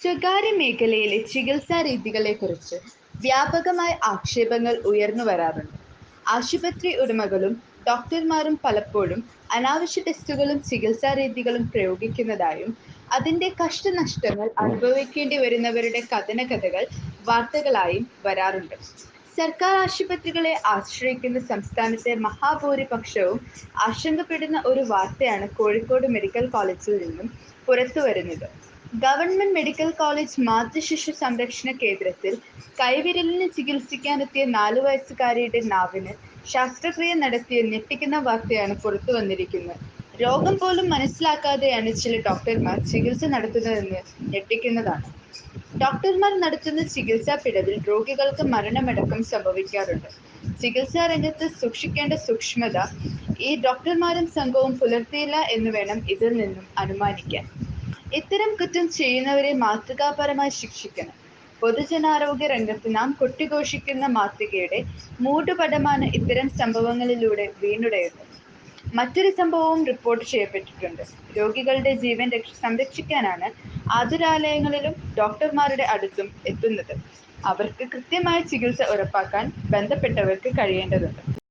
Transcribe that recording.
സ്വകാര്യ മേഖലയിലെ ചികിത്സാ രീതികളെക്കുറിച്ച് വ്യാപകമായ ആക്ഷേപങ്ങൾ ഉയർന്നു വരാറുണ്ട്. ആശുപത്രി ഉടമകളും ഡോക്ടർമാരും പലപ്പോഴും അനാവശ്യ ടെസ്റ്റുകളും ചികിത്സാ രീതികളും പ്രയോഗിക്കുന്നതായും അതിന്റെ കഷ്ടനഷ്ടങ്ങൾ അനുഭവിക്കേണ്ടി വരുന്നവരുടെ കഥനകഥകൾ വാർത്തകളായും വരാറുണ്ട്. സർക്കാർ ആശുപത്രികളെ ആശ്രയിക്കുന്ന സംസ്ഥാനത്തെ മഹാഭൂരിപക്ഷവും ആശങ്കപ്പെടുന്ന ഒരു വാർത്തയാണ് കോഴിക്കോട് മെഡിക്കൽ കോളേജിൽ നിന്നും പുറത്തുവരുന്നത്. ഗവൺമെന്റ് മെഡിക്കൽ കോളേജ് മാതൃശിശു സംരക്ഷണ കേന്ദ്രത്തിൽ കൈവിരലിന് ചികിത്സിക്കാനെത്തിയ 4 വയസ്സുകാരിയുടെ നാവിന് ശസ്ത്രക്രിയ നടത്തിയ ഞെട്ടിക്കുന്ന വാർത്തയാണ് പുറത്തുവന്നിരിക്കുന്നത്. രോഗം പോലും മനസ്സിലാക്കാതെയാണ് ചില ഡോക്ടർമാർ ചികിത്സ നടത്തുന്നതെന്ന് ഞെട്ടിക്കുന്നതാണ്. ഡോക്ടർമാർ നടത്തുന്ന ചികിത്സാ പിഴവിൽ രോഗികൾക്ക് മരണമടക്കം സംഭവിക്കാറുണ്ട്. ചികിത്സാ രംഗത്ത് സൂക്ഷിക്കേണ്ട സൂക്ഷ്മത ഈ ഡോക്ടർമാരും സംഘവും പുലർത്തിയില്ല എന്ന് വേണം ഇതിൽ നിന്നും അനുമാനിക്കാൻ. ഇത്തരം കുറ്റം ചെയ്യുന്നവരെ മാതൃകാപരമായി ശിക്ഷിക്കണം. പൊതുജനാരോഗ്യ രംഗത്ത് നാം കൊട്ടിഘോഷിക്കുന്ന മാതൃകയുടെ മൂടുപടമാണ് ഇത്തരം സംഭവങ്ങളിലൂടെ വീണുടയുന്നത്. മറ്റൊരു സംഭവവും റിപ്പോർട്ട് ചെയ്യപ്പെട്ടിട്ടുണ്ട്. രോഗികളുടെ ജീവൻ സംരക്ഷിക്കാനാണ് ആതുരാലയങ്ങളിലും ഡോക്ടർമാരുടെ അടുത്തും എത്തുന്നത്. അവർക്ക് കൃത്യമായ ചികിത്സ ഉറപ്പാക്കാൻ ബന്ധപ്പെട്ടവർക്ക് കഴിയേണ്ടതുണ്ട്.